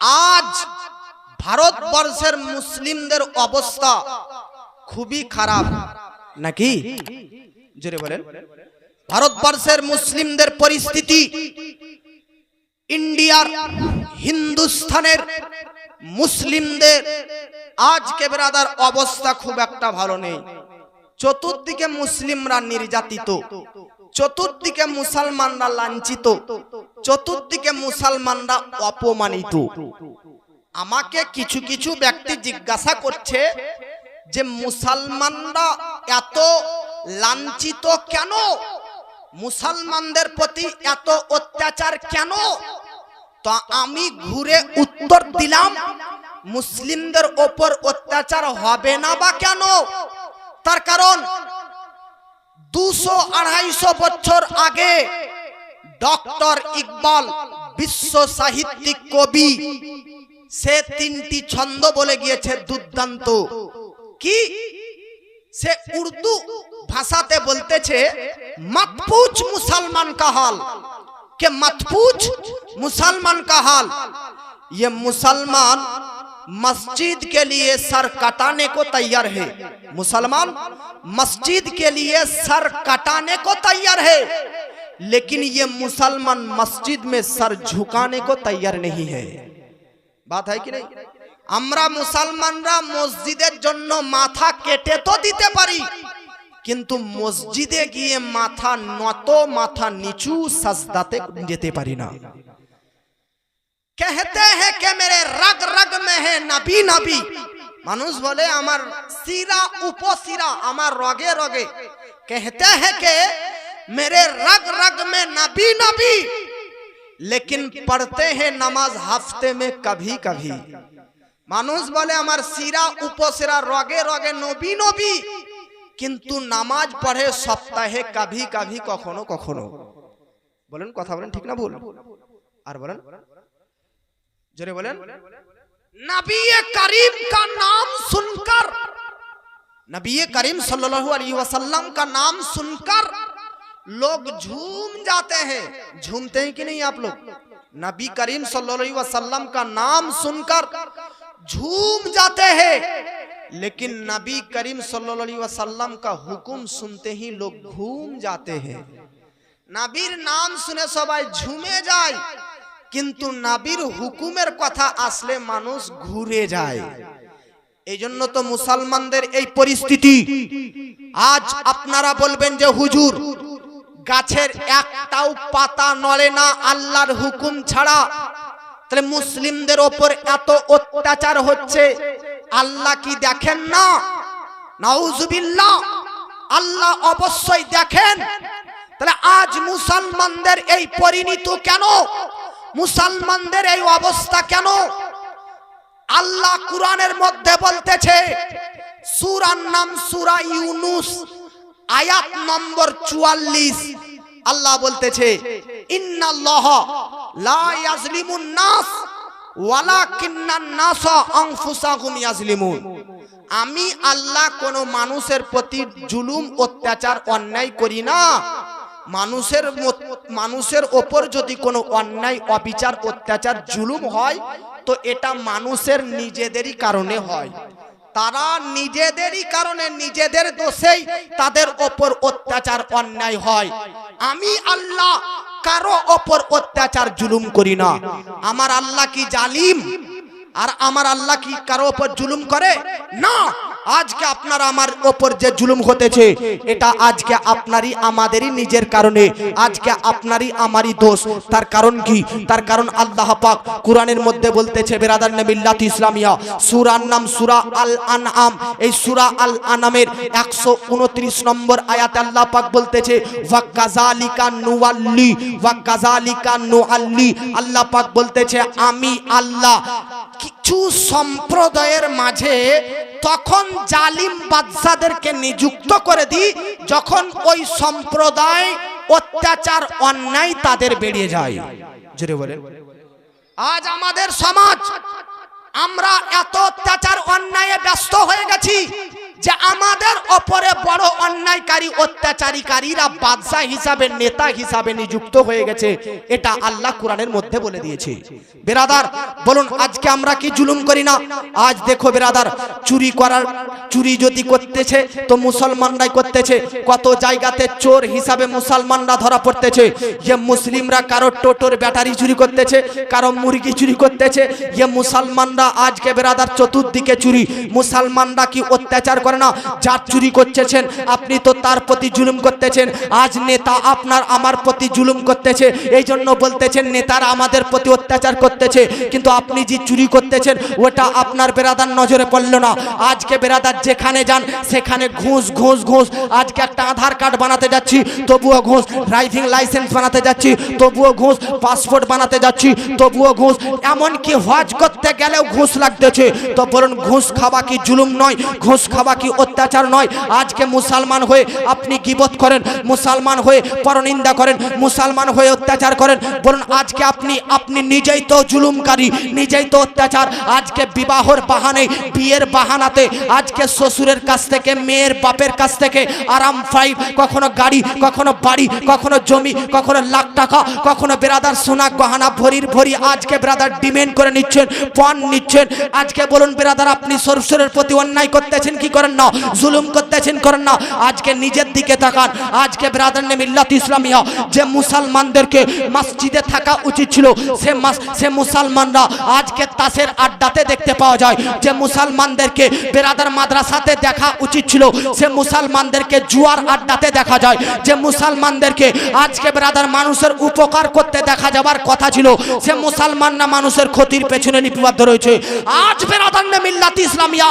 আজ ভারতবর্ষের মুসলিমদের অবস্থা খুবই খারাপ নাকি? জোরে বলেন। ভারতবর্ষের মুসলিমদের পরিস্থিতি ইন্ডিয়ার হিন্দুস্তানের মুসলিমদের আজকে ব্রাদার অবস্থা খুব একটা ভালো নেই। চতুর্দিকে মুসলিমরা নির্যাতিত, চতুর্দিকে মুসলমানরা লাঞ্ছিত, চতুর্দিকে মুসলমানরা অপমানিত। আমাকে কিছু কিছু ব্যক্তি জিজ্ঞাসা করছে যে মুসলমানরা এত লাঞ্ছিত কেন, মুসলমানদের প্রতি এত অত্যাচার কেন? তো আমি ঘুরে উত্তর দিলাম, মুসলিমদের ওপর অত্যাচার হবে না বা কেন? তার কারণ 200-250 বছর আগে ডক্টর ইকবাল বিশ্ব সাহিত্যিক কবি, সে 3টি ছন্দ বলে গিয়েছে দুর্দান্ত। কি? সে উর্দু ভাষাতে বলতেছে, मत पूछ मुसलमान का हाल, के मत पूछ मुसलमान का हाल। ये मुसलमान मस्जिद के लिए सर कटाने को तैयार है, मुसलमान मस्जिद के लिए सर कटाने को तैयार है, लेकिन ये मुसलमान मस्जिद में सर झुकाने को तैयार नहीं है। बात है कि नहीं? আমরা মুসলমানরা মসজিদের জন্য মাথা কেটে তো দিতে পারি, কিন্তু মসজিদে গিয়ে মাথা নত, মাথা নিচু সাজদাতে যেতে পারি না। कहते हैं कि मेरे रग रग में है नबी नबी, মানুষ বলে আমার সিরা উপসিরা, আমার রগে রগে। कहते हैं कि मेरे रग रग में नबी नबी, लेकिन पढ़ते हैं नमाज हफ्ते में कभी कभी। মানুষ বলে আমার সিরা উপসিরা রগে রগে নবী নবী, কিন্তু নামাজ পড়ে সপ্তাহে কভি কভি, কখনো কখনো। বলেন, কথা বলেন, ঠিক না ভুল? আর বলেন, জোরে বলেন। নবী করিম का नाम सुनकर, नबी करीम सल्लल्लाहु अलैहि वसल्लम का नाम सुनकर लोग झूम जाते हैं। झूमते हैं कि नहीं आप लोग? नबी करीम सल्लल्लाहु अलैहि वसल्लम का नाम सुनकर झूम जाते हैं, लेकिन नबी करीम सल्लल्लाहु अलैहि वसल्लम का हुक्म सुनते ही लोग घूम जाते हैं। नबीर नाम सुने सबाई झूमे जाए, किंतु नबीर हुकुमेर कथा आसले मानुष घुरे जाए। एजন্য তো মুসলমানদের এই পরিস্থিতি। আজ আপনারা বলবেন যে হুজুর, গাছের একটাও পাতা নড়ে না আল্লাহর হুকুম ছাড়া, তাহলে মুসলিমদের ওপর এত অত্যাচার হচ্ছে, আল্লাহ কি দেখেন না? নাউজুবিল্লাহ, আল্লাহ অবশ্যই দেখেন। তাহলে আজ মুসলমানদের এই পরিণতি কেন? মুসলমানদের এই অবস্থা কেন? আল্লাহ কুরআনের মধ্যে বলতেছে, সূরার নাম সূরা ইউনুস, আয়াত নম্বর 44। আল্লাহ বলতেছে, ইন্নাল্লাহা লা ইয়াজলিমুন নাস ওয়ালাকিন্নান নাসা আনফুসাহুম ইয়াজলিমুন। আমি আল্লাহ কোন মানুষের প্রতি জুলুম অত্যাচার অন্যায় করি না। মানুষের ওপর যদি কোনো অন্যায় অবিচার অত্যাচার জুলুম হয়, তো এটা মানুষের নিজেদেরই কারণে হয়। তারা নিজেদেরই কারণে, নিজেদের দোষেই তাদের ওপর অত্যাচার অন্যায় হয়। আমি আল্লাহ কারো ওপর অত্যাচার জুলুম করি না। আমার আল্লাহ কি জালিম? আর আমার আল্লাহ কি কারো ওপর জুলুম করে না? আজকে আপনার আমার ওপর যে জুলুম হতেছে, এটা আজকে আপনারই আমাদেরই নিজের কারণে, আজকে আপনারই আমারই দোষ। তার কারণ কি? তার কারণ আল্লাহ পাক কুরআনের মধ্যে বলতেছে, বেরাদার মিল্লাত ইসলামিয়া, সূরার নাম সূরা আল আনআম। এই সূরা আল আনআমের 129 নম্বর আয়াতে আল্লাহ পাক বলতেছে, ওয়া কাযালিকা নুওয়াল্লি ওয়া কাযালিকা নুআল্লি। আল্লাহ পাক বলতেছে, আমি আল্লাহ কিছু সম্প্রদায়ের মাঝে তখন জালিম বাদশাদেরকে নিযুক্ত করে দিই, যখন ওই সম্প্রদায় অত্যাচার অন্যায় তাদের বেড়ে যায়। জোরে বলেন। আজ আমাদের সমাজ, আমরা এত অত্যাচার অন্যায়ে ব্যস্ত হয়ে গেছি যে আমাদের ওপরে বড় অন্যায়কারী অত্যাচারীকারীরা বাদশা হিসাবে নেতা হিসাবে নিযুক্ত হয়ে গেছে, এটা আল্লাহ কোরআনের মধ্যে বলে দিয়েছে। বেরাদার বলুন আজকে আমরা কি জুলুম করি না? আজ দেখো বেরাদার, চুরি যদি করতেছে তো মুসলমানরাই করতেছে। কত জায়গাতে চোর হিসাবে মুসলমানরা ধরা পড়তেছে। যে মুসলিমরা কারো টোটোর ব্যাটারি চুরি করতেছে, কারো মুরগি চুরি করতেছে। যে মুসলমানরা আজকে বেরাদার চতুর্দিকে চুরি। মুসলমানরা কি অত্যাচার করে না? যার চুরি করতেছেন আপনি তো তার প্রতি জুলুম করতেছেন। আজ নেতা আপনার আমার প্রতি জুলুম করতেছে, এই জন্য বলতেছেন নেতারা আমাদের প্রতি অত্যাচার করতেছে। কিন্তু আপনি যে চুরি করতেছেন ওটা আপনার বেরাদার নজরে পড়ল না। আজকে বেরাদার যেখানে যান সেখানে ঘুষ ঘুষ ঘুষ। আজকে একটা আধার কার্ড বানাতে যাচ্ছি তবুও ঘুষ, ড্রাইভিং লাইসেন্স বানাতে যাচ্ছি তবুও ঘুষ, পাসপোর্ট বানাতে যাচ্ছি তবুও ঘুষ, এমনকি হজ করতে গেলেও ঘুষ লাগতেছে। তো বলুন ঘুষ খাওয়া কি জুলুম নয়? ঘুষ খাওয়া কি অত্যাচার নয়? আজকে মুসলমান হয়ে আপনি গীবত করেন, মুসলমান হয়ে পরনিন্দা করেন, মুসলমান হয়ে অত্যাচার করেন। বলুন আজকে আপনি নিজেই তো জুলুমকারী, নিজেই তো অত্যাচার। আজকে বিবাহর বাহানে, বিয়ের বাহানাতে আজকে শ্বশুরের কাছ থেকে, মেয়ের বাপের কাছ থেকে আরাম ফাইভ, কখনো গাড়ি, কখনো বাড়ি, কখনো জমি, কখনো লাখ টাকা, কখনো বেরাদার সোনা গহনা ভরির ভরি আজকে বেরাদার ডিমেন্ড করে নিচ্ছেন, পণ নিচ্ছেন। আজকে বলুন বেরাদার আপনি শ্বশুরের প্রতি অন্যায় করতেছেন কি করেন না? জুলুম করতেছেন করেন না? আজকে নিজের দিকে তাকান। আজকে বেরাদার নে মিল্লাত ইসলামিয়া যে মুসলমানদেরকে মসজিদে থাকা উচিত ছিল, সে মুসলমানরা আজকে তাসের আড্ডাতে দেখতে পাওয়া যায়। যে মুসলমানদেরকে বেরাদার মাদ্রাসাতে দেখা উচিত ছিল, সে মুসলমানদেরকে জুয়ার আড্ডাতে দেখা যায়। যে মুসলমানদেরকে আজকে বেরাদার মানুষের উপকার করতে দেখা যাবার কথা ছিল, সে মুসলমানরা মানুষের ক্ষতির পেছনে লিপিবদ্ধ রয়েছে। আজ বেরাদার নে মিল্লাত ইসলামিয়া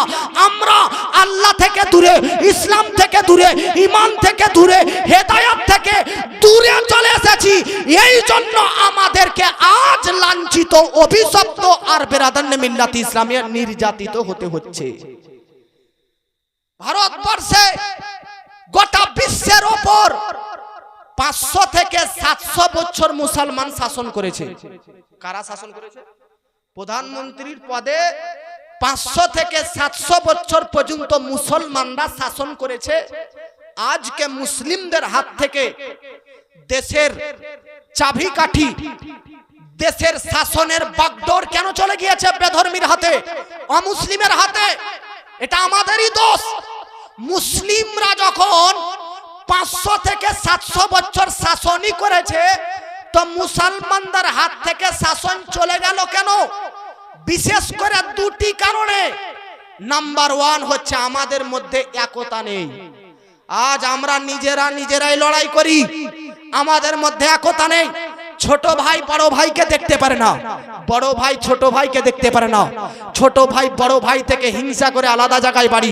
আমরা আল্লাহ থেকে দূরে, ইসলাম থেকে দূরে, ঈমান থেকে দূরে, হেদায়েত থেকে দূরে চলে এসেছি। এই জন্য আমাদেরকে আজ লাঞ্ছিত, অভিশপ্ত আর বেরাদার নে মিল্লাত ইসলামিয়া নির্যাতিত হতে হচ্ছে। ভারতবর্ষে গোটা বিশ্বের ওপর 500 থেকে 700 বছর মুসলমান শাসন করেছে। কারা শাসন করেছে? প্রধানমন্ত্রীর পদে 500 থেকে 700 বছর পর্যন্ত মুসলমানরা শাসন করেছে। আজকে মুসলিমদের হাত থেকে দেশের চাবিকাঠি, দেশের শাসনের বাগডোর কেন চলে গিয়েছে বেধর্মীর হাতে, অমুসলিমের হাতে? এটা আমাদেরই দোষ। মুসলিমরা যখন 500 থেকে 700 বছর শাসনই করেছে, তো মুসলমানদের হাত থেকে শাসন চলে গেল কেন? বিশেষ করে দুটি কারণে। নাম্বার 1 হচ্ছে আমাদের মধ্যে একতা নেই। আজ আমরা নিজেরাই লড়াই করি, আমাদের মধ্যে একতা নেই। ছোট ভাই বড় ভাইকে দেখতে পারে না, বড় ভাই ছোট ভাইকে দেখতে পারে না। ছোট ভাই বড় ভাই থেকে হিংসা করে আলাদা জায়গায় বাড়ি,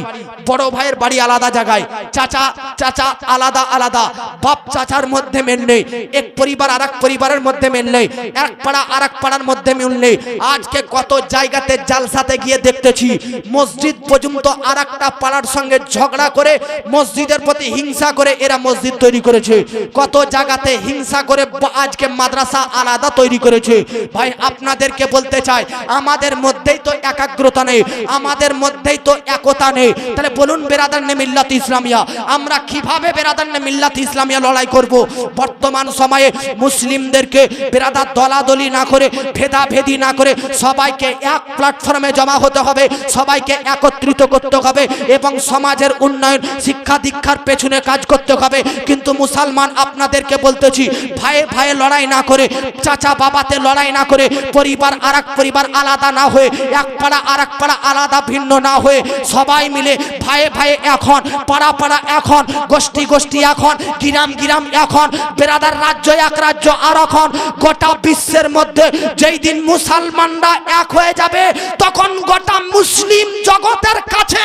বড় ভাইয়ের বাড়ি আলাদা জায়গায়, চাচা আলাদা আলাদা, বাপ চাচার মধ্যে মিল নেই, এক পরিবার আরেক পরিবারের মধ্যে মিল নেই, এক পাড়া আরেক পাড়ার মধ্যে মিল নেই। আজকে কত জায়গাতে জালসাতে গিয়ে দেখতেছি মসজিদ পর্যন্ত আরেকটা পাড়ার সঙ্গে ঝগড়া করে মসজিদের প্রতি হিংসা করে এরা মসজিদ তৈরি করেছে। কত জায়গাতে হিংসা করে আজকে মাদ্রাসা আলাদা তৈরি করেছে। ভাই আপনাদেরকে বলতে চাই আমাদের মধ্যেই তো একাগ্রতা নেই, আমাদের মধ্যেই তো একতা নেই। তাহলে বলুন বেরাদার নে মিল্লাত ইসলামিয়া আমরা কিভাবে বেরাদার নে মিল্লাত ইসলামিয়া লড়াই করব? বর্তমান সময়ে মুসলিমদেরকে বেরাদার দলাদলি না করে, ভেদাভেদি না করে সবাইকে এক প্ল্যাটফর্মে জমা হতে হবে, সবাইকে একত্রিত করতে হবে এবং সমাজের উন্নয়ন, শিক্ষা দীক্ষার পেছনে কাজ করতে হবে। কিন্তু মুসলমান আপনাদেরকে বলতেছি ভাইয়ে ভাইয়ে লড়াই না করে, চাচা বাবাতে লড়াই না করে, পরিবার আরেক পরিবার আলাদা না হয়ে, এক পাড়া আরেক পাড়া আলাদা ভিন্ন না হয়ে সবাই মিলে ভাইয়ে ভাইয়ে এখন, পাড়া পাড়া এখন, গোষ্ঠী গোষ্ঠী এখন, গ্রাম এখন, বেরাদার রাজ্য এক রাজ্য আর এখন। গোটা বিশ্বের মধ্যে যেই দিন মুসলমানরা এক হয়ে যাবে তখন গোটা মুসলিম জগতের কাছে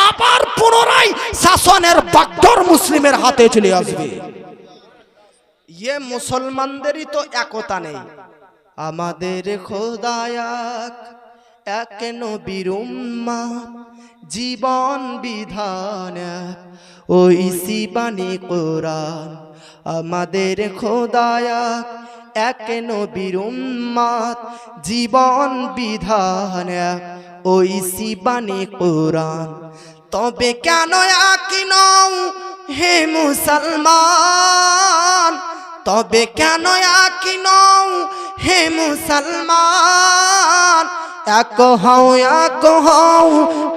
আবার পুনরায় শাসনের বাগডোর মুসলিমের হাতে চলে আসবে। ये মুসলমানদেরই তো একতা নেই। আমাদের খোদায়াক এক নবীর উম্মত, জীবন বিধান ওই সিবানি কোরআন। আমাদের খোদায়াক এক নবীর উম্মত, জীবন বিধান ওই সিবানি কোরআন। তবে কেন একই নও হে মুসলমান, তবে কেন একই নও হে মুসলমান, এক হও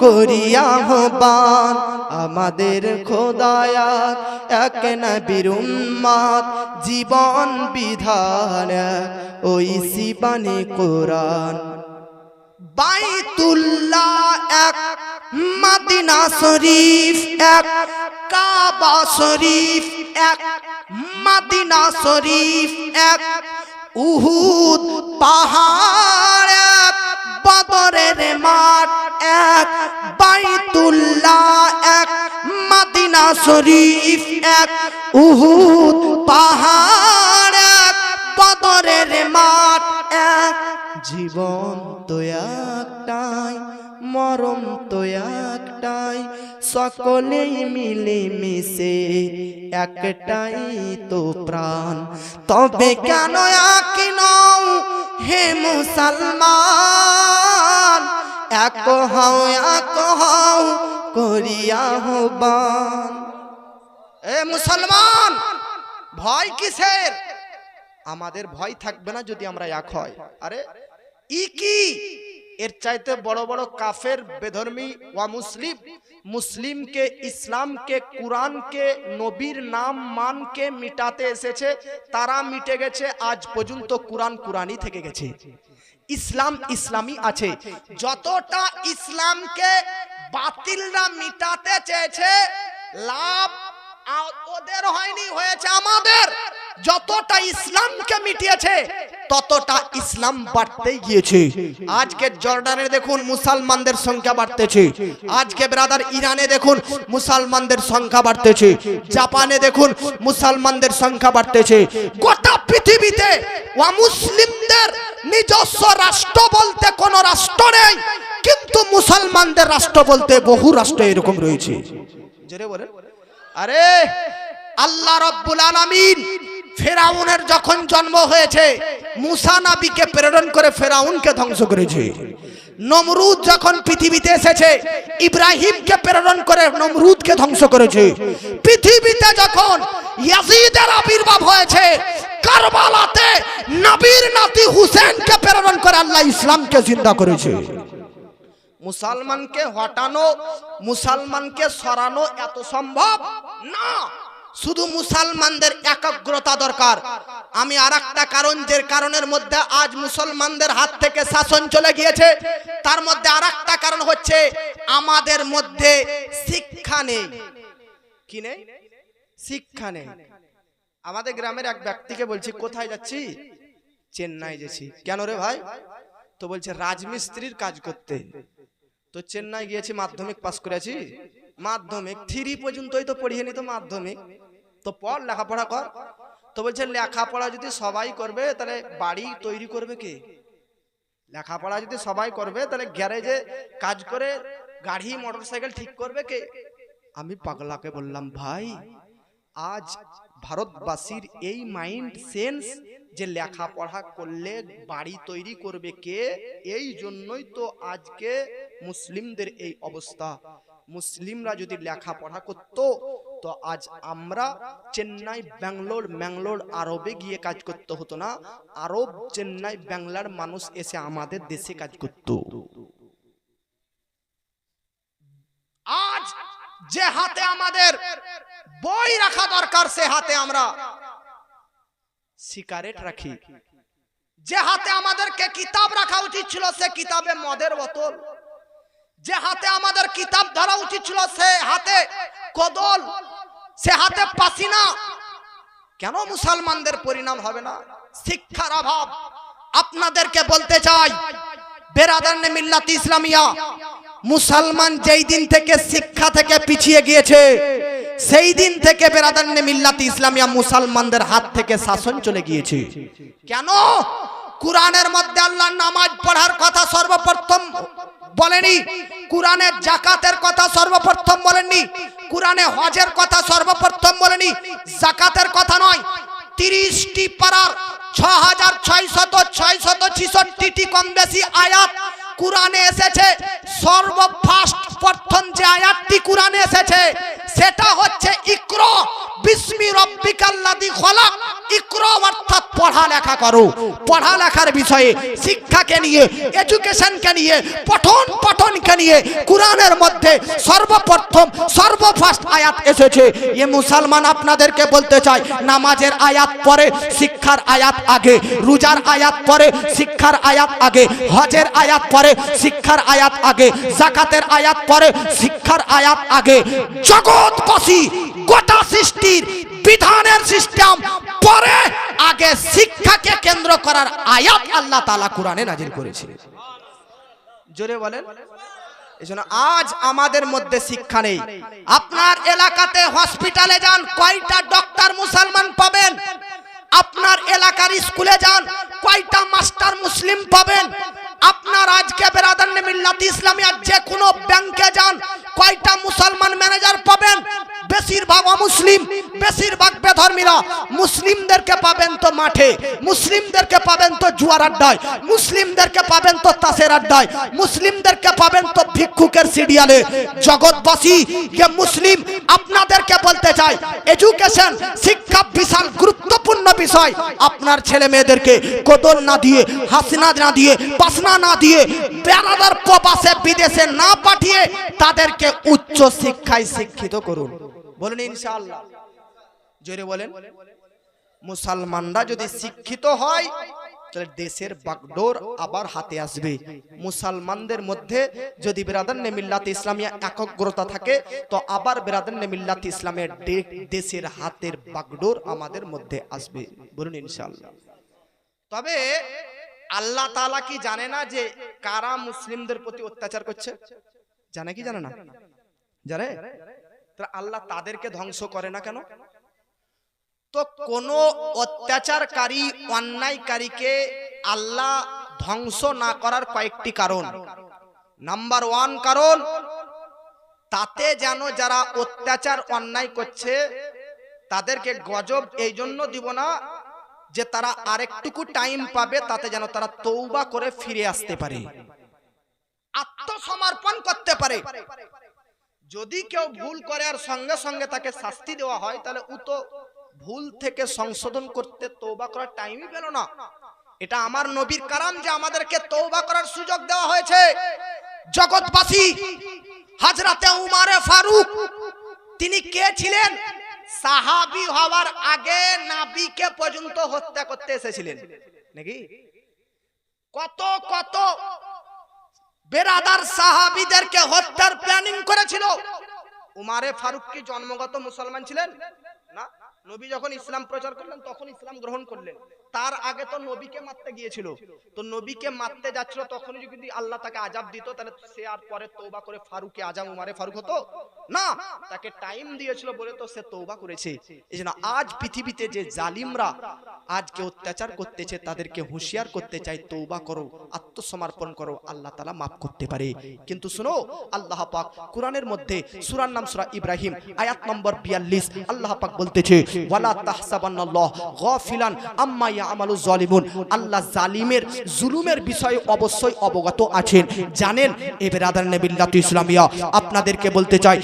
করিয়া আহ্বান, আমাদের খোদায়া এক নবীর উম্মত, জীবন বিধান ওই সিবানে কোরআন। বাইতুল্লাহ এক, মদিনা শরীফ এক, কাবা শরীফ এক, মদিনা শরীফ এক, উহুদ পাহাড় এক, বদরের মাঠ এক, বাইতুল্লাহ এক, মদিনা শরীফ এক, উহুদ পাহাড় এক, বদরের মাঠ এক। জীবন তো একটাই, মরণ তো একটাই, সকলেই মিলে মিশে একটাই তো প্রাণ। তবে কেন একই নও হে মুসলমান, এক হও করিয়া আহ্বান। এ মুসলমান, ভয় কিসের? আমাদের ভয় থাকবে না যদি আমরা এক হয়। আরে কি এর চাইতে বড় বড় কাফের, বেধর্মী ওয়া মুসলিম, মুসলিমকে, ইসলামকে, কুরআনকে, নবীর নাম মানকে মিটাতে এসেছে, তারা মিটে গেছে। আজ পর্যন্ত কুরআন কুরআনই থেকে গেছে, ইসলাম ইসলামই আছে। যতটা ইসলামকে বাতিলরা মিটাতে চেয়েছে, লাভ ওদের হয়নি, হয়েছে আমাদের। যতটা ইসলামকে মিটিয়েছে ততটা ইসলাম বাড়তেই গিয়েছে। আজকে জর্ডানে দেখুন মুসলমানদের সংখ্যা বাড়তেছে, আজকে ব্রাদার ইরানে দেখুন মুসলমানদের সংখ্যা বাড়তেছে, জাপানে দেখুন মুসলমানদের সংখ্যা বাড়তেছে। গোটা পৃথিবীতে মুসলিমদের নিজস্ব রাষ্ট্র বলতে কোনো রাষ্ট্র নেই, কিন্তু মুসলমানদের রাষ্ট্র বলতে বহু রাষ্ট্র এরকম রয়েছে। জোরে বলেন। আরে আল্লাহ রাব্বুল আলামিন ফেরাউনের যখন জন্ম হয়েছে, মুসা নবীকে প্রেরণ করে ফেরাউনকে ধ্বংস করেছে। নমরুদ যখন পৃথিবীতে এসেছে, ইব্রাহিমকে প্রেরণ করে নমরুদকে ধ্বংস করেছে। পৃথিবীতে যখন ইয়াজিদের আবির্ভাব হয়েছে, কারবালাতে নবীর নাতি হুসেনকে প্রেরণ করে আল্লাহ ইসলামকে জিন্দা করেছে। মুসলমানকে হটানো, মুসলমানকে সরানো এত সম্ভব না, শুধু মুসলমানদের একাগ্রতা দরকার। আমি আরেকটা কারণ, যে কারণের মধ্যে আজ মুসলমানদের হাত থেকে শাসন চলে গিয়েছে, তার মধ্যে আরেকটা কারণ হচ্ছে আমাদের মধ্যে শিক্ষা নেই। কি নেই? শিক্ষা নেই। আমাদের গ্রামের এক ব্যক্তিকে বলছি, কোথায় যাচ্ছি? চেন্নাই যাচ্ছি। কেন রে ভাই? তো বলছে রাজমিস্ত্রির কাজ করতে। তো চেন্নাই গিয়েছি, মাধ্যমিক পাস করেছি, মাধ্যমিক 3 পর্যন্তই তো পড়িয়ে নি, তো মাধ্যমিক তো পড়, লেখাপড়া কর। তো বলছে লেখাপড়া যদি সবাই করবে তাহলে বাড়ি তৈরি করবে কে? লেখাপড়া যদি সবাই করবে তাহলে গ্যারেজে কাজ করে গাড়ি মোটরসাইকেল ঠিক করবে কে? আমি পাগলাকে বললাম, ভাই আজ ভারতবাসীর এই মাইন্ড সেন্স যে লেখাপড়া করলে বাড়ি তৈরি করবে কে, এই জন্যই তো আজকে মুসলিমদের এই অবস্থা। মুসলিমরা যদি লেখাপড়া করত তো আজ আমরা চেন্নাই, ব্যাঙ্গালোর, আরবে গিয়ে কাজ করতে হতো না। আরব, চেন্নাই, বাংলার মানুষ এসে আমাদের দেশে কাজ করত। আজ যে হাতে আমাদের বই রাখা দরকার, সে হাতে আমরা সিগারেট রাখি। যে হাতে আমাদেরকে কিতাব রাখা উচিত ছিল, সে কিতাবে মদের বোতল। যে হাতে আমাদের কিতাব ধরা উচিত ছিল, সে হাতে কদল, সে হাতে পাসিনা। কেন মুসলমানদের পরিণাম হবে না? শিক্ষার অভাব। আপনাদেরকে বলতে চাই, বেরাদারনে মিল্লাত ইসলামিয়া, মুসলমান যেই দিন থেকে শিক্ষা থেকে পিছিয়ে গিয়েছে, সেই দিন থেকে বেরাদারনে মিল্লাত ইসলামিয়া মুসলমানদের হাত থেকে শাসন চলে গিয়েছে। কেন? কুরআনের মধ্যে আল্লাহ নামাজ পড়ার কথা সর্বপ্রথম বলেনি, কুরআনে যাকাতের কথা সর্বপ্রথম বলেননি, কুরআনে হজের কথা সর্বপ্রথম বলেনি, যাকাতের কথা নয়। 30টি পারার 6666টি কম বেশি আয়াত কুরআনে এসেছে সর্বফার্স্ট প্রথম যে আয়াতটি কুরআনে এসেছে সেটা হচ্ছে ইকরা বিসমি রাব্বিকাল্লাযী খলাক। ইকরা অর্থাৎ পড়ালেখা করো। পড়ালেখার বিষয়ে শিক্ষাকে নিয়ে এডুকেশনকে নিয়ে পঠনকে নিয়ে কুরআনের মধ্যে সর্বপ্রথম সর্বফার্স্ট আয়াত এসেছে। এ মুসলমান আপনাদেরকে বলতে চাই, নামাজের আয়াত পরে শিক্ষার আয়াত আগে, রোজার আয়াত পরে শিক্ষার আয়াত আগে, হজের আয়াত পরে শিক্ষার আয়াত আগে, যাকাতের আয়াত পরে শিক্ষার আয়াত আগে। জগৎবাসী গোটা সৃষ্টির বিধানের সিস্টেম পরে আগে শিক্ষাকে কেন্দ্র করার আয়াত আল্লাহ তাআলা কুরআনে নাজিল করেছে। জোরে বলেন। এজন্য আজ আমাদের মধ্যে শিক্ষা নেই। আপনার এলাকাতে হসপিটালে যান, কয়টা ডক্টর মুসলমান পাবেন? আপনার এলাকার স্কুলে যান, কয়টা মাস্টার মুসলিম পাবেন? আপনার আজকে বেরাদান মিল্লাত ইসলামিয়া যে কোনো ব্যাংকে যান, কয়টা মুসলমান ম্যানেজার পাবেন? বেশিরভাগ অমুসলিম, বেশিরভাগ বেধর্মীরা। মুসলিমদেরকে পাবেন তো মাঠে, মুসলিমদেরকে পাবেন তো জুয়ার আড্ডায়, মুসলিমদেরকে পাবেন তো তাসের আড্ডায়, মুসলিমদেরকে পাবেন তো ভিক্ষুকের সিরিয়ালে। জগৎবাসী যে মুসলিম আপনাদেরকে বলতে চাই, এডুকেশন শিক্ষা বিশাল গুরুত্বপূর্ণ বিষয়। আপনার ছেলে মেয়েদেরকে কোদল না দিয়ে, হাসনা না দিয়ে, পাসনা না দিয়ে, বেরাদার প্রবাসে বিদেশে না পাঠিয়ে তাদেরকে উচ্চ শিক্ষায় শিক্ষিত করুন। বলুন ইনশাআল্লাহ। জোরে বলেন। মুসলমানরা যদি শিক্ষিত হয় তাহলে দেশের বাগডোর আবার হাতে আসবে। মুসলমানদের মধ্যে যদি বেরাদান মিল্লাত ইসলামিয়া একগ্রতা থাকে তো আবার বেরাদান মিল্লাত ইসলামের দেশের হাতের বাগডোর আমাদের মধ্যে আসবে। বলুন ইনশাআল্লাহ। তবে আল্লাহ তাআলা কি জানে না যে কারা মুসলিমদের প্রতি অত্যাচার করছে? জানে কি জানে না? জানে। তাহলে আল্লাহ তাদেরকে ধ্বংস করে না কেন? তো কোন অত্যাচারকারী অন্যায়কারীকে আল্লাহ ধ্বংস না করার কয়েকটি কারণ। নাম্বার 1 কারণ, তাতে যেন যারা অত্যাচার অন্যায় করছে তাদেরকে গজব এই জন্য দিব না যে তারা আরেকটুকু টাইম পাবে, তাতে যেন তারা তওবা করে ফিরে আসতে পারে, আত্মসমর্পণ করতে পারে। যদি কেউ ভুল করে আর সঙ্গে সঙ্গে তাকে শাস্তি দেওয়া হয় তাহলে ও তো ভুল থেকে সংশোধন করতে তওবা করার টাইমই পেল না। এটা আমার নবীর কারাম যে আমাদেরকে তওবা করার সুযোগ দেওয়া হয়েছে। জগৎবাসী, হযরতে উমরে ফারুক তিনি কে ছিলেন? সাহাবী হওয়ার আগে নবীকে পর্যন্ত হত্যা করতে এসেছিলেন নাকি? কত কত বেরাদার সাহাবীদেরকে হত্যার প্ল্যানিং করেছিল। উমরে ফারুক কি জন্মগত মুসলমান ছিলেন? না। নবী যখন ইসলাম প্রচার করলেন তখন ইসলাম গ্রহণ করলেন। তার আগে তো নবীকে মারতে গিয়েছিল। তো নবীকে মারতে যাচ্ছিল তখনই যদি আল্লাহ তাকে আযাব দিত তাহলে সে আর পরে তওবা করে ফারুকে আজম উমরে ফারুক হতো না। তাকে টাইম দিয়েছিল বলে তো সে তওবা করেছে। এজন্য আজ পৃথিবীতে যে জালিমরা আজকে অত্যাচার করতেছে তাদেরকে হুঁশিয়ার করতে চাই, তওবা করো, আত্মসমর্পণ করো, আল্লাহ তাআলা maaf করতে পারে। কিন্তু শুনো, আল্লাহ পাক কোরআনের মধ্যে সূরার নাম সূরা ইব্রাহিম আয়াত নম্বর 42 আল্লাহ পাক বলতেছে, ওয়ালা তাহসাবান্নাল্লাহ গাফিলান আম্মা ইয়ামালুজ জালিমুন। আল্লাহ জালিমের জুলুমের বিষয়ে অবশ্যই অবগত আছেন, জানেন। এ বেরাদার মিল্লাত ইসলামিয়া আপনাদেরকে বলতে চাই,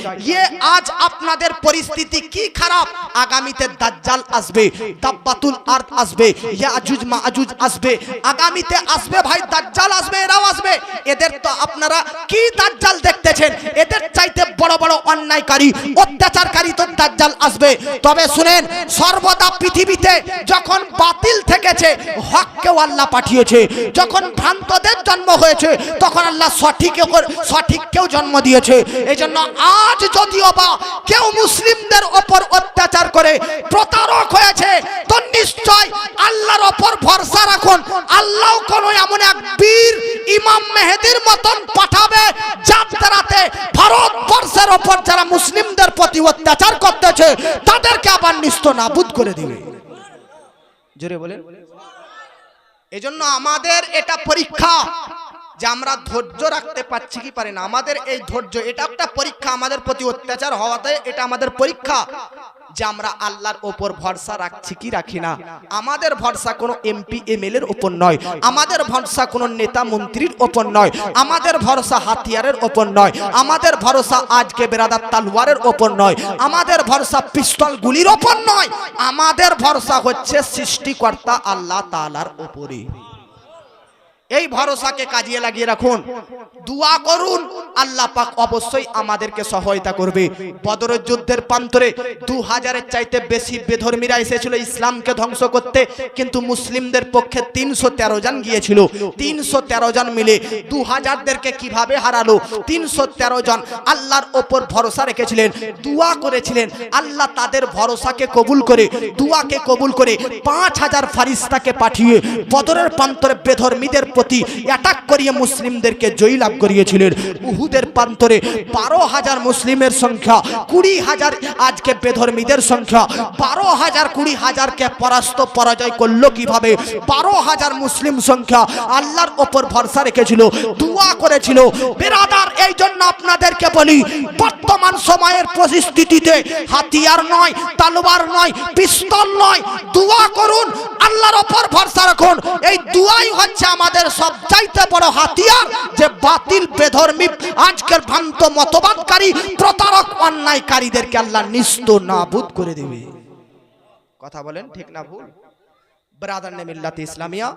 আজ আপনাদের পরিস্থিতি কি খারাপ। আগামীতে দাজ্জাল আসবে, দাব্বাতুল আরদ আসবে, ইয়াজুজ মাজুজ আসবে, আগামীতে আসবে ভাই, দাজ্জাল আসবে, এরাও আসবে। এদের তো আপনারা কি দাজ্জাল দেখতেছেন? এদের চাইতে বড় বড় অন্যায়কারী অত্যাচারকারী তো দাজ্জাল আসবে। তবে শুনেন, সর্বদা পৃথিবীতে যখন বাতিল থেকেছে হককেও আল্লাহ পাঠিয়েছে, যখন ভ্রান্তদের জন্ম হয়েছে তখন আল্লাহ সঠিককেও জন্ম দিয়েছে। এজন্য আজ যদিও বা কেউ মুসলিমদের ওপর অত্যাচার করে প্রতারক হয়েছে তো নিশ্চয় আল্লাহর ওপর ভরসা রাখুন। আল্লাহ কোন এমন এক বীর ইমাম মেহেদীর মতন পাঠাবে যার দ্বারাতে ভারতবর্ষের ওপর যারা মুসলিমদের প্রতি অত্যাচার করতেছে তাদেরকে আবার নিস্তানাবুদ করে দিবে। জোরে বলেন। এজন্য আমাদের এটা পরীক্ষা যে আমরা ধৈর্য রাখতে পারছি কি পারি না। আমাদের এই ধৈর্য, এটা একটা পরীক্ষা। আমাদের প্রতি অত্যাচার হওয়াতে এটা আমাদের পরীক্ষা। যে আমরা আল্লাহর ওপর ভরসা রাখছি কি রাখি না। আমাদের ভরসা কোনো এমপি এমএলএর ওপর নয়, আমাদের ভরসা কোনো নেতা মন্ত্রীর ওপর নয়, আমাদের ভরসা হাতিয়ারের ওপর নয়, আমাদের ভরসা আজকে বেরাদার তালওয়ারের ওপর নয়, আমাদের ভরসা পিস্তল গুলির ওপর নয়, আমাদের ভরসা হচ্ছে সৃষ্টিকর্তা আল্লাহ তাআলার উপরে। এই ভরসাকে কাজে লাগিয়ে রাখুন, দোয়া করুন, আল্লাহ পাক অবশ্যই আমাদেরকে সহায়তা করবে। বদরের যুদ্ধের প্রান্তরে 2000-এর চাইতে বেশি বেধর্মীরা এসেছিল ইসলামকে ধ্বংস করতে, কিন্তু মুসলিমদের পক্ষে 313 জন গিয়েছিল। 313 জন মিলে 2000-দেরকে কিভাবে হারালো? 313 জন আল্লাহর ওপর ভরসা রেখেছিলেন, দোয়া করেছিলেন, আল্লাহ তাদের ভরসাকে কবুল করে, দোয়াকে কবুল করে 5000 ফারিস্তাকে পাঠিয়ে বদরের প্রান্তরে বেধর্মীদের প্রতি অ্যাটাক করিয়ে মুসলিমদেরকে জয় লাভ করিয়েছিলেন। উহুদের প্রান্তরে 12,000 মুসলিমের সংখ্যা, 20,000 আজকে বেধর্মীদের সংখ্যা, 12,000 20,000কে পরাজয় করলো কিভাবে? 12,000 মুসলিম সংখ্যা আল্লাহর ওপর ভরসা রেখেছিল, দোয়া করেছিল। বেরাদার, এই জন্য আপনাদেরকে বলি, বর্তমান সময়ের পরিস্থিতিতে হাতিয়ার নয়, তলোয়ার নয়, পিস্তল নয়, দোয়া করুন, আল্লাহর ওপর ভরসা রাখুন। এই দোয়াই হচ্ছে আমাদের সবচাইতে বড় হাতিয়ার, যে বাতিল বেধর্মী আজকের ভ্রান্ত মতবাদকারী প্রতারক অন্যায়কারীদেরকে আল্লাহ নিস্ত নাবুদ করে দেবে। কথা বলেন ঠিক না ভুল? ব্রাদার নে মিল্লাতে ইসলামিয়া,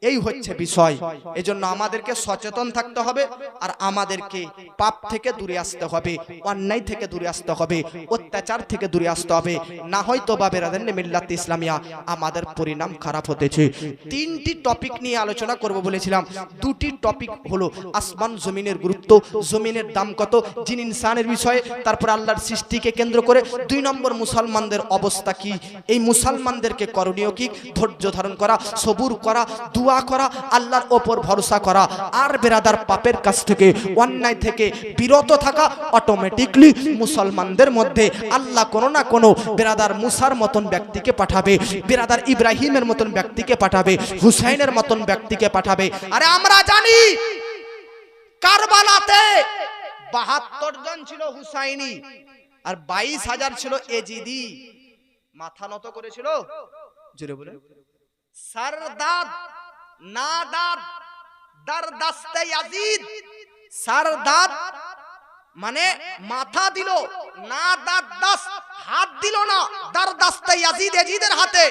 এই হচ্ছে বিষয়। এজন্য আমাদেরকে সচেতন থাকতে হবে, আর আমাদেরকে পাপ থেকে দূরে আসতে হবে, অন্যায় থেকে দূরে আসতে হবে, অত্যাচার থেকে দূরে আসতে হবে। না হয়তো বা ব্রাদার নে মিল্লাতে ইসলামিয়া আমাদের পরিণাম খারাপ হতেছে। 3টি টপিক নিয়ে আলোচনা করব বলেছিলাম। 2টি টপিক হলো আসমান জমিনের গুরুত্ব, জমিনের দাম কত, জিন ইনসানের বিষয়ে, তারপর আল্লাহর সৃষ্টিকে কেন্দ্র করে 2 নম্বর মুসলমানদের অবস্থা কি, এই মুসলমানদেরকে করণীয় কি, ধৈর্য ধারণ করা, সবুর করা, দোয়া করা, আল্লাহর ওপর ভরসা করা, আর বেরাদার পাপের কাছ থেকে, অন্যায় থেকে বিরত থাকা। অটোমেটিকলি মুসলমানদের মধ্যে আল্লাহ কোনো না কোনো বেরাদার মুসার মতন ব্যক্তিকে পাঠাবে, বেরাদার ইব্রাহিমের মতন ব্যক্তিকে পাঠাবে, হুসাইনের মতন ব্যক্তিকে পাঠাবে। আরে আমরা জানি কারবালাতে 72 জন ছিল হুসাইনি, আর 22,000 ছিল এজিদি। মাথা নত করেছিল, জোরে বলে, সরদাদ নাদাদ দারদাস্তে ইয়াজিদ। সরদাদ মানে মাথা দিল, নাদাদ দাস হাত দিল না, দারদাস্তে ইয়াজিদ ইয়াজিদের হাতে।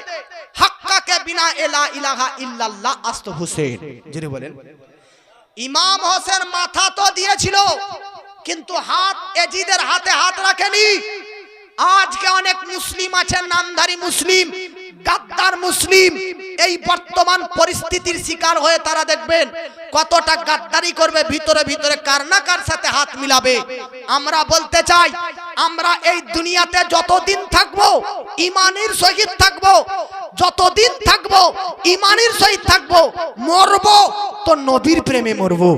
হাক্কাকে বিনা লা ইলাহা ইল্লাল্লাহ আস্ত হোসেন, জোরে বলেন। ইমাম হোসেন মাথা তো দিয়েছিল, কিন্তু হাত ইয়াজিদের হাতে হাত রাখেনি। আজকে অনেক মুসলিম আছেন, নামধারী মুসলিম, গাদ্দার মুসলিম, এই বর্তমান পরিস্থিতির শিকার হয়ে তারা দেখবেন কতটা গাদ্দারি করবে, ভিতরে ভিতরে কার না কার সাথে হাত মিলাবে। আমরা বলতে চাই, আমরা এই দুনিয়াতে যতদিন থাকবো ঈমানের সহিত থাকবো, যতদিন থাকবো ঈমানের সহিত থাকবো, মরবো তো নবীর প্রেমে মরবো।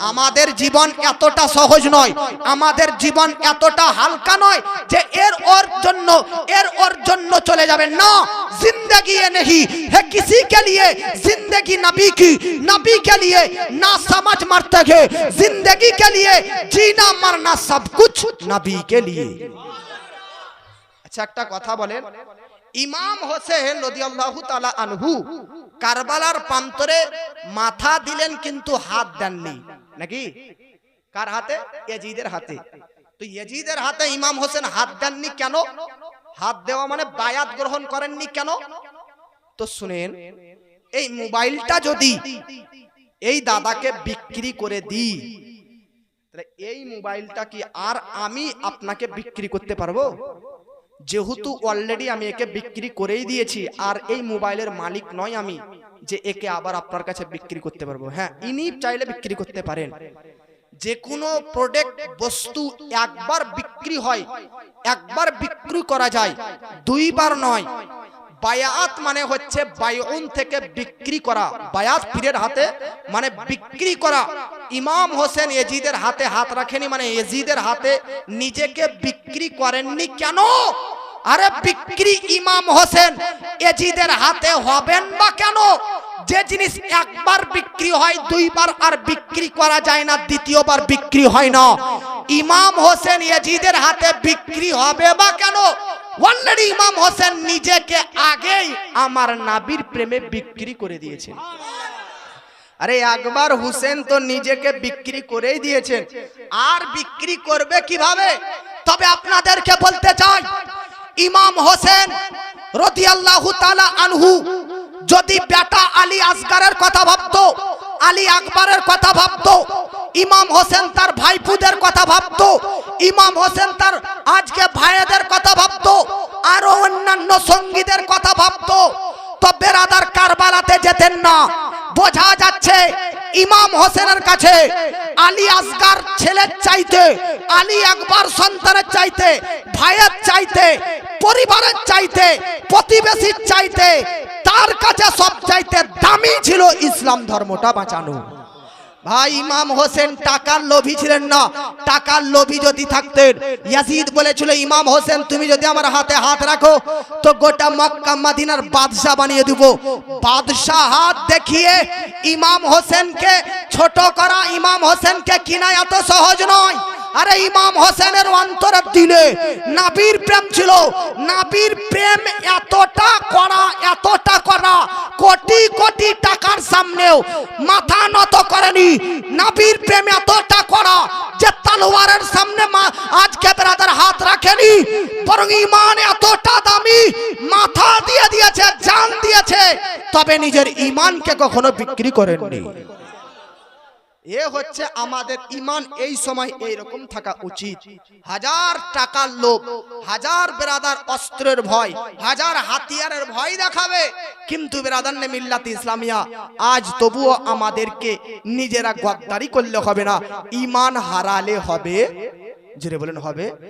আমাদের জীবন এতটা সহজ নয়, আমাদের জীবন এতটা হালকা নয় যে এর ওর জন্য চলে যাবেন না। जिंदगी ये नहीं है किसी के लिए, जिंदगी नबी की, नबी के लिए ना समझ मरते हैं, जिंदगी के लिए जीना मरना सब कुछ नबी के लिए। अच्छा একটা কথা বলেন, ইমাম হোসেন রাদিয়াল্লাহু তাআলা আনহু কারবালার প্রান্তরে মাথা দিলেন, কিন্তু হাত দেননি নাকি? কার হাতে? ইয়াজিদের হাতে। তো ইয়াজিদের হাতে ইমাম হোসেন হাত দেননি কেন? হাত দেওয়া মানে বায়াত গ্রহণ করেননি কেন? তো শুনেন, এই মোবাইলটা যদি এই দাদাকে বিক্রি করে দিই, তাহলে এই মোবাইলটা কি আর আমি আপনাকে বিক্রি করতে পারবো? যেহেতু অলরেডি আমি একে বিক্রি করেই দিয়েছি, আর এই মোবাইলের মালিক নয় আমি যে একে আবার আপনার কাছে বিক্রি করতে পারবো। হ্যাঁ, ইনি চাইলে বিক্রি করতে পারেন। যে কোনো প্রোডাক্ট বস্তু একবার বিক্রি হয়, একবার বিক্রি করা যায়, 2 বার নয়। বায়াত মানে হচ্ছে বায়উন থেকে বিক্রি করা, বায়াত পীরের হাতে মানে বিক্রি করা। ইমাম হোসেন ইয়াজিদের হাতে হাত রাখেনি, মানে ইয়াজিদের হাতে নিজেকে বিক্রি করেননি কেন? আরে বিক্রি ইমাম হোসেন ইয়াজিদের হাতে হবেন বা কেন? যে জিনিস একবার বিক্রি হয়, 2 বার আর বিক্রি করা যায় না, দ্বিতীয়বার বিক্রি হয় না। ইমাম হোসেন ইয়াজিদের হাতে বিক্রি হবে বা কেন? অলরেডি ইমাম হোসেন নিজেকে আগেই আমার নবীর প্রেমে বিক্রি করে দিয়েছেন। আরে একবার হুসেন তো নিজেকে বিক্রি করেই দিয়েছেন, আর বিক্রি করবে কিভাবে? তবে আপনাদেরকে বলতে চাই, ইমাম হোসেন রাদিয়াল্লাহু তাআলা আনহু যদি বেটা আলী আসগরের কথা ভাবতো, আলী আকবরের কথা ভাবতো, ইমাম হোসেন তার ভাইপুদের কথা ভাবতো, ইমাম হোসেন তার আজকে ভাইদের কথা ভাবতো, আর অন্যান্য সঙ্গীদের কথা ভাবতো, তো বেরাদার কারবালাতে যেতেন না। বোঝা যাচ্ছে ইমাম হোসেনের কাছে আলী আসগর ছেলের চাইতে, আলী আকবর সন্তানের চাইতে, ভাইয়ের চাইতে, পরিবারের চাইতে, প্রতিবেশীর চাইতে, তার কাছে সব চাইতে দামি ছিল ইসলাম ধর্মটা বাঁচানো। ভাই ইমাম হোসেন টাকার লোভী ছিলেন না। টাকার লোভী যদি থাকতেন, ইয়াজিদ বলেছিল ইমাম হোসেন তুমি যদি আমার হাতে হাত রাখো তো গোটা মক্কা মদিনার বাদশা বানিয়ে দেব। বাদশা হাত দেখিয়ে ইমাম হোসেনকে ছোট করা, ইমাম হোসেনকে কিনা এত সহজ নয়। আরে ইমাম হোসেনের অন্তরের দিলে নবীর প্রেম ছিল। নবীর প্রেম এতটা করা, কোটি কোটি টাকার সামনেও মাথা নত করেনি। নবীর প্রেম এতটা করা যে তলোয়ারের সামনে আজকে ব্রাদার হাত রাখেনি, বরং ঈমান এতটা দামি, মাথা দিয়ে দিয়েছে, জান দিয়েছে, তবে নিজের ঈমানকে কখনো বিক্রি করেননি। এ হচ্ছে আমাদের ঈমান। এই সময় এই রকম থাকা উচিত। হাজার টাকার লোভ, হাজার বেরাদার অস্ত্রের ভয়, হাজার হাতিয়ারের ভয় দেখাবে, কিন্তু বেরাদার নে মিল্লাত ইসলামিয়া আজ তবুও আমাদেরকে নিজেরা গদ্দারি করলে হবে না, ঈমান হারালে হবে। জোরে বলেন হবে।